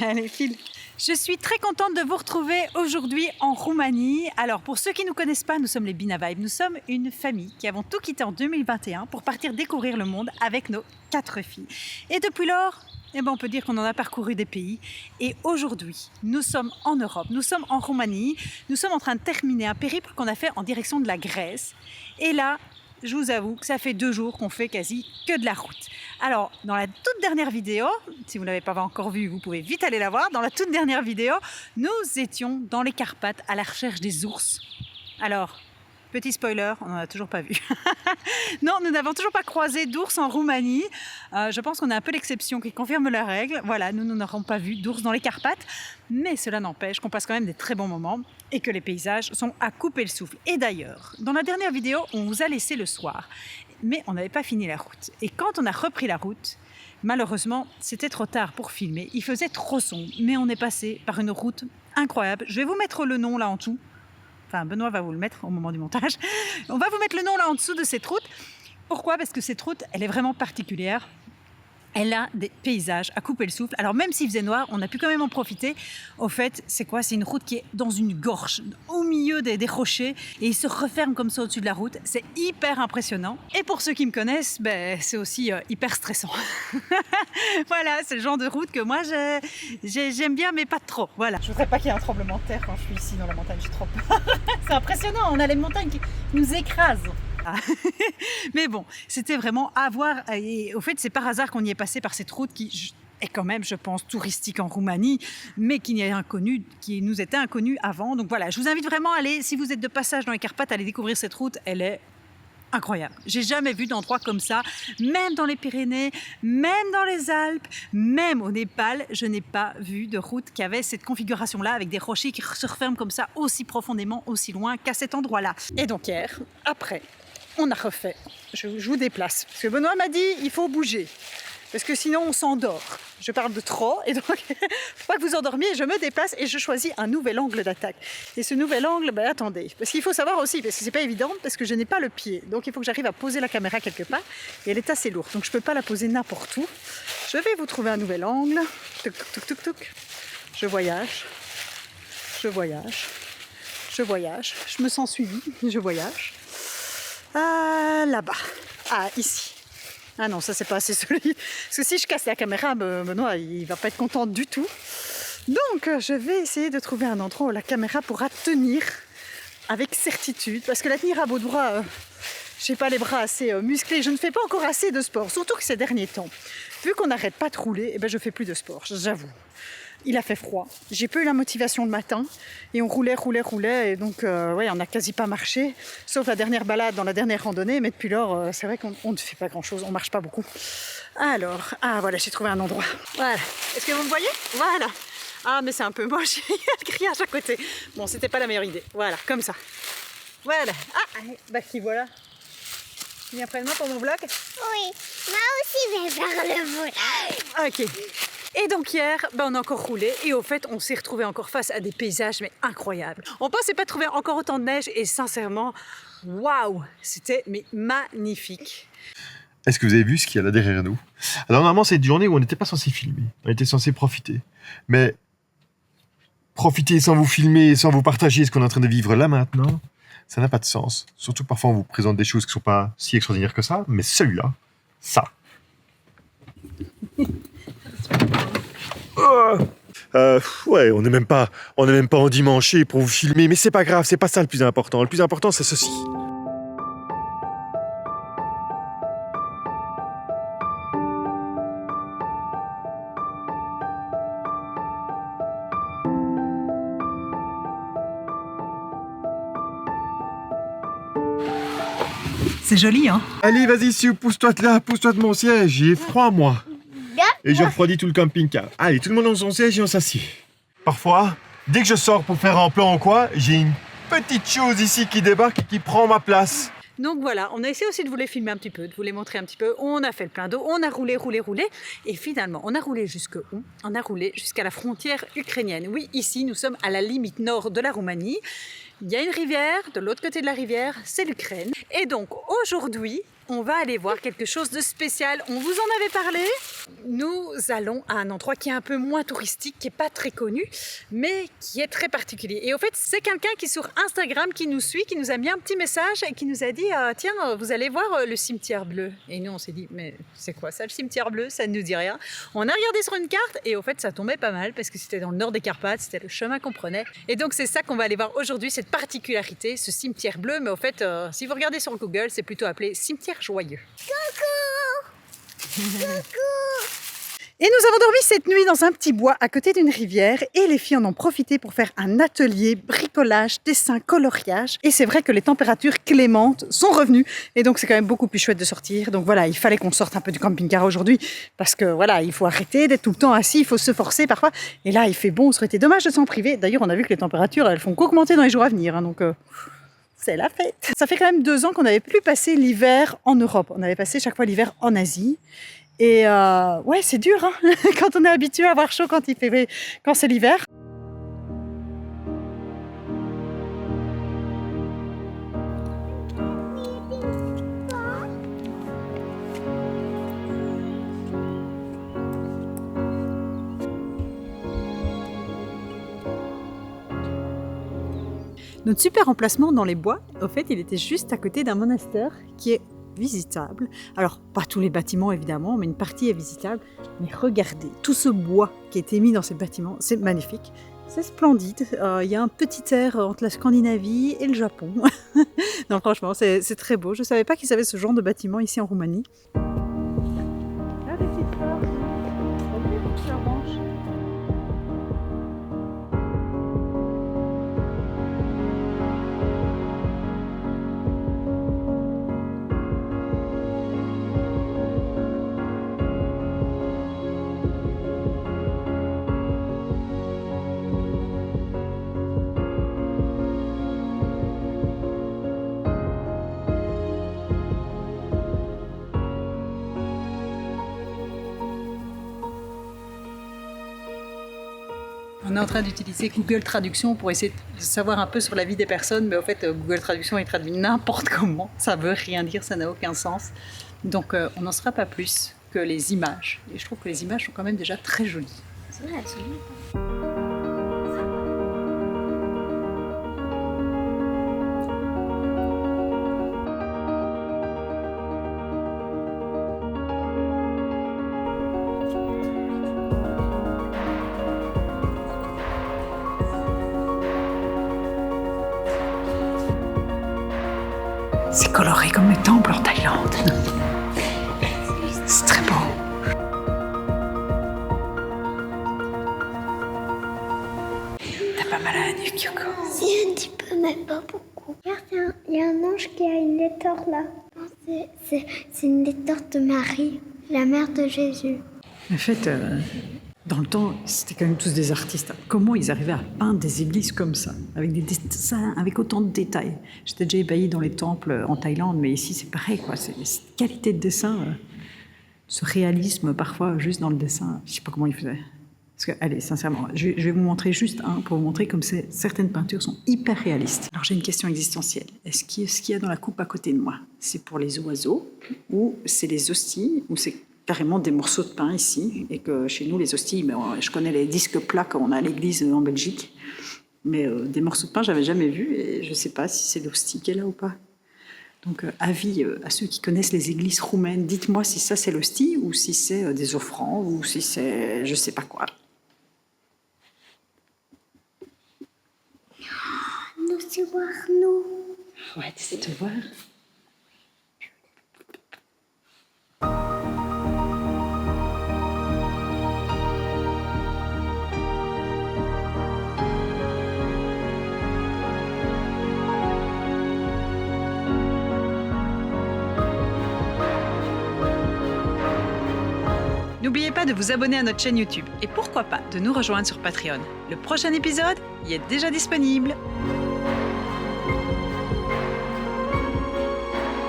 Allez, file. Je suis très contente de vous retrouver aujourd'hui en Roumanie. Alors, pour ceux qui ne nous connaissent pas, nous sommes les Bina Vibes. Nous sommes une famille qui avons tout quitté en 2021 pour partir découvrir le monde avec nos 4 filles. Et depuis lors, on peut dire qu'on en a parcouru des pays. Et aujourd'hui, nous sommes en Europe, nous sommes en Roumanie. Nous sommes en train de terminer un périple qu'on a fait en direction de la Grèce. Et là, je vous avoue que ça fait 2 jours qu'on fait quasi que de la route. Alors, dans la toute dernière vidéo, si vous ne l'avez pas encore vue, vous pouvez vite aller la voir. Dans la toute dernière vidéo, nous étions dans les Carpates à la recherche des ours. Alors, petit spoiler, on n'en a toujours pas vu. Non, nous n'avons toujours pas croisé d'ours en Roumanie. Je pense qu'on a un peu l'exception qui confirme la règle. Voilà, nous n'aurons pas vu d'ours dans les Carpates. Mais cela n'empêche qu'on passe quand même des très bons moments et que les paysages sont à couper le souffle. Et d'ailleurs, dans la dernière vidéo, on vous a laissé le soir. Mais on n'avait pas fini la route. Et quand on a repris la route, malheureusement, c'était trop tard pour filmer. Il faisait trop sombre, mais on est passé par une route incroyable. Je vais vous mettre le nom là en dessous. Enfin, Benoît va vous le mettre au moment du montage. On va vous mettre le nom là en dessous de cette route. Pourquoi ? Parce que cette route, elle est vraiment particulière. Elle a des paysages à couper le souffle. Alors même s'il faisait noir, on a pu quand même en profiter. Au fait, c'est quoi ? C'est une route qui est dans une gorge, au milieu des rochers, et il se referme comme ça au-dessus de la route. C'est hyper impressionnant. Et pour ceux qui me connaissent, c'est aussi hyper stressant. Voilà, c'est le genre de route que moi j'aime bien, mais pas trop. Voilà. Je voudrais pas qu'il y ait un tremblement de terre quand je suis ici dans la montagne. J'ai trop peur. C'est impressionnant. On a les montagnes qui nous écrasent. Mais bon, c'était vraiment à voir. Et au fait, c'est par hasard qu'on y est passé par cette route qui est quand même, je pense, touristique en Roumanie, mais qui nous était inconnue avant. Donc voilà, je vous invite vraiment à aller, si vous êtes de passage dans les Carpates, à aller découvrir cette route. Elle est incroyable. J'ai jamais vu d'endroit comme ça, même dans les Pyrénées, même dans les Alpes, même au Népal, je n'ai pas vu de route qui avait cette configuration-là, avec des rochers qui se referment comme ça, aussi profondément, aussi loin qu'à cet endroit-là. Et donc hier, après, on a refait. Je vous déplace. Parce que Benoît m'a dit, il faut bouger. Parce que sinon, on s'endort. Je parle de trop. Et donc, faut pas que vous endormiez. Je me déplace et je choisis un nouvel angle d'attaque. Et ce nouvel angle, attendez. Parce qu'il faut savoir aussi, parce que c'est pas évident, parce que je n'ai pas le pied. Donc, il faut que j'arrive à poser la caméra quelque part. Et elle est assez lourde. Donc, je peux pas la poser n'importe où. Je vais vous trouver un nouvel angle. Touc, touc, touc, touc. Je voyage. Je voyage. Je voyage. Je me sens suivie. Je voyage. Ah, là-bas. Ah, ici. Ah non, ça c'est pas assez solide. Parce que si je casse la caméra, Benoît, il va pas être content du tout. Donc, je vais essayer de trouver un endroit où la caméra pourra tenir avec certitude. Parce que la tenir à bout de bras, j'ai pas les bras assez musclés. Je ne fais pas encore assez de sport. Surtout que ces derniers temps, vu qu'on n'arrête pas de rouler, je fais plus de sport, j'avoue. Il a fait froid, j'ai peu eu la motivation le matin et on roulait et donc on n'a quasi pas marché, sauf la dernière balade dans la dernière randonnée, mais depuis lors c'est vrai qu'on ne fait pas grand chose, on marche pas beaucoup. Alors, voilà, j'ai trouvé un endroit. Voilà, est-ce que vous me voyez ? Voilà. Ah mais c'est un peu moche, il y a le grillage à côté. Bon, c'était pas la meilleure idée, voilà, comme ça. Voilà, qui voilà. Tu viens près de moi pour mon vlog ? Oui, moi aussi je vais faire le vlog. Ok. Et donc hier, on a encore roulé et au fait, on s'est retrouvé encore face à des paysages incroyables. On pensait pas trouver encore autant de neige et sincèrement, waouh, c'était magnifique. Est-ce que vous avez vu ce qu'il y a là derrière nous ? Alors normalement, c'est une journée où on n'était pas censé filmer, on était censé profiter. Mais profiter sans vous filmer, sans vous partager ce qu'on est en train de vivre là maintenant, ça n'a pas de sens. Surtout que parfois on vous présente des choses qui ne sont pas si extraordinaires que ça, mais celui-là, ça. Ouais, on n'est même pas endimanché pour vous filmer, mais c'est pas grave, c'est pas ça le plus important. Le plus important, c'est ceci. C'est joli, hein ? Allez, vas-y, Sue, pousse-toi de là, pousse-toi de mon siège, j'ai froid, moi. Et je refroidis tout le camping-car. Allez, tout le monde dans son siège et on s'assied. Parfois, dès que je sors pour faire un plan ou quoi, j'ai une petite chose ici qui débarque et qui prend ma place. Donc voilà, on a essayé aussi de vous les filmer un petit peu, de vous les montrer un petit peu. On a fait le plein d'eau, on a roulé. Et finalement, on a roulé jusque où ? On a roulé jusqu'à la frontière ukrainienne. Oui, ici, nous sommes à la limite nord de la Roumanie. Il y a une rivière, de l'autre côté de la rivière, c'est l'Ukraine. Et donc aujourd'hui, on va aller voir quelque chose de spécial. On vous en avait parlé. Nous allons à un endroit qui est un peu moins touristique, qui n'est pas très connu, mais qui est très particulier. Et au fait, c'est quelqu'un qui sur Instagram qui nous suit, qui nous a mis un petit message et qui nous a dit tiens, vous allez voir le cimetière bleu. Et nous, on s'est dit mais c'est quoi ça, le cimetière bleu? Ça ne nous dit rien. On a regardé sur une carte et au fait, ça tombait pas mal parce que c'était dans le nord des Carpates, c'était le chemin qu'on prenait. Et donc, c'est ça qu'on va aller voir aujourd'hui, cette particularité, ce cimetière bleu. Mais au fait, si vous regardez sur Google, c'est plutôt appelé cimetière joyeux. Et nous avons dormi cette nuit dans un petit bois à côté d'une rivière et les filles en ont profité pour faire un atelier bricolage, dessin, coloriage. Et c'est vrai que les températures clémentes sont revenues et donc c'est quand même beaucoup plus chouette de sortir. Donc voilà, il fallait qu'on sorte un peu du camping-car aujourd'hui parce que voilà, il faut arrêter d'être tout le temps assis, il faut se forcer parfois. Et là, il fait bon, ça aurait été dommage de s'en priver. D'ailleurs, on a vu que les températures, elles font qu'augmenter dans les jours à venir. Donc c'est la fête. Ça fait quand même 2 ans qu'on n'avait plus passé l'hiver en Europe. On avait passé chaque fois l'hiver en Asie. Et ouais, c'est dur hein quand on est habitué à avoir chaud quand c'est l'hiver. Notre super emplacement dans les bois, au fait, il était juste à côté d'un monastère qui est visitable. Alors, pas tous les bâtiments évidemment, mais une partie est visitable. Mais regardez, tout ce bois qui a été mis dans ces bâtiments, c'est magnifique. C'est splendide. Il y a un petit air entre la Scandinavie et le Japon. Non, franchement, c'est très beau. Je ne savais pas qu'ils avaient ce genre de bâtiment ici en Roumanie. Ah, des petites fleurs. Des fleurs blanches. On est en train d'utiliser Google Traduction pour essayer de savoir un peu sur la vie des personnes, mais au fait, Google Traduction, il traduit n'importe comment. Ça veut rien dire, ça n'a aucun sens. Donc, on n'en sera pas plus que les images. Et je trouve que les images sont quand même déjà très jolies. C'est vrai, c'est joli. C'est coloré comme les temples en Thaïlande. C'est très beau. T'as pas mal à la nuque, Yoko? Si, un petit peu, mais pas beaucoup. Regarde, il y a un ange qui a une létore là. C'est une létore de Marie, la mère de Jésus. En fait, dans le temps, c'était quand même tous des artistes. Comment ils arrivaient à peindre des églises comme ça, avec des dessins, avec autant de détails? J'étais déjà ébahie dans les temples en Thaïlande, mais ici c'est pareil, quoi. C'est cette qualité de dessin, ce réalisme parfois juste dans le dessin. Je sais pas comment ils faisaient. Parce que, allez, sincèrement, je vais vous montrer juste un pour vous montrer comme certaines peintures sont hyper réalistes. Alors j'ai une question existentielle. Est-ce qu'il y a dans la coupe à côté de moi, c'est pour les oiseaux, ou c'est les hosties, ou c'est carrément des morceaux de pain ici, et que chez nous, les hosties, mais je connais les disques plats qu'on a à l'église en Belgique, mais des morceaux de pain, j'avais jamais vu, et je ne sais pas si c'est l'hostie qui est là ou pas. Donc, avis à ceux qui connaissent les églises roumaines, dites-moi si ça c'est l'hostie, ou si c'est des offrandes, ou si c'est je ne sais pas quoi. Nous, c'est voir nous. Ouais, tu sais te voir. N'oubliez pas de vous abonner à notre chaîne YouTube et pourquoi pas de nous rejoindre sur Patreon. Le prochain épisode y est déjà disponible.